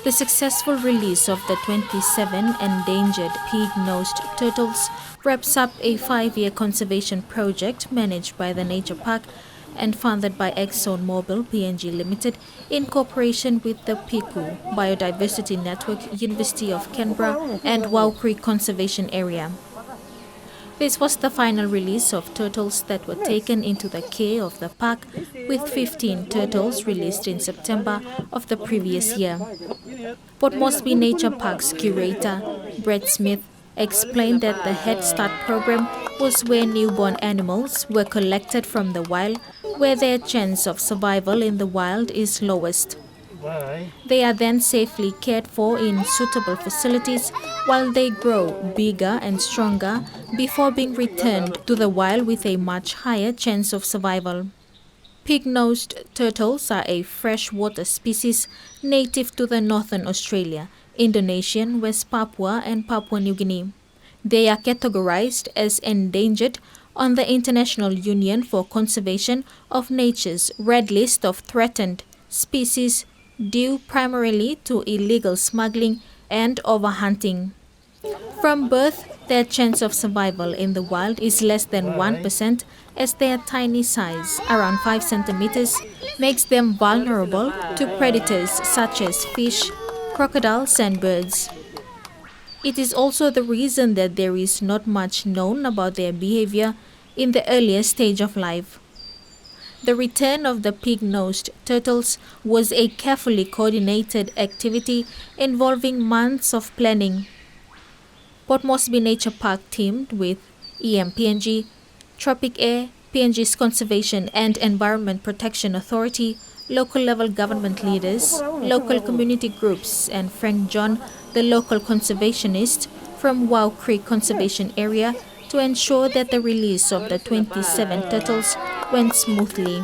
The successful release of the 27 endangered pig-nosed turtles wraps up a 5-year conservation project managed by the Nature Park and funded by ExxonMobil PNG Limited in cooperation with the PICU Biodiversity Network, University of Canberra and Wow Creek Conservation Area. This was the final release of turtles that were taken into the care of the park, with 15 turtles released in September of the previous year. Port Moresby Nature Park's curator, Brett Smith, explained that the Head Start program was where newborn animals were collected from the wild, where their chance of survival in the wild is lowest. They are then safely cared for in suitable facilities while they grow bigger and stronger before being returned to the wild with a much higher chance of survival. Pig-nosed turtles are a freshwater species native to the northern Australia, Indonesian, West Papua and Papua New Guinea. They are categorized as endangered on the International Union for Conservation of Nature's Red List of Threatened Species due primarily to illegal smuggling and overhunting. From birth, their chance of survival in the wild is less than 1%, as their tiny size, around 5 centimeters, makes them vulnerable to predators such as fish, crocodiles and birds. It is also the reason that there is not much known about their behavior in the earlier stage of life. The return of the pig-nosed turtles was a carefully coordinated activity involving months of planning. Port Moresby Nature Park teamed with EMPNG, Tropic Air, PNG's Conservation and Environment Protection Authority, local level government leaders, local community groups, and Frank John, the local conservationist from Wow Creek Conservation Area, to ensure that the release of the 27 turtles went smoothly.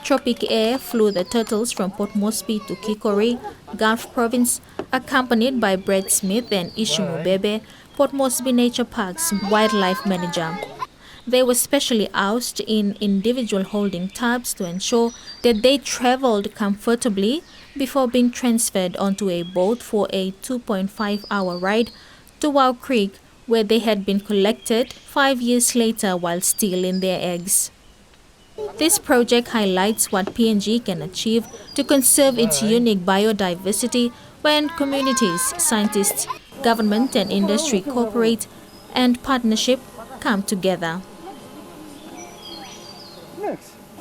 Tropic Air flew the turtles from Port Moresby to Kikori, Gulf Province, accompanied by Brett Smith and Ishimu Bebe, Port Moresby Nature Park's wildlife manager. They were specially housed in individual holding tubs to ensure that they traveled comfortably before being transferred onto a boat for a 2.5-hour ride to Wow Creek, where they had been collected 5 years later while still in their eggs. This project highlights what PNG can achieve to conserve its unique biodiversity when communities, scientists, government and industry cooperate and partnership come together.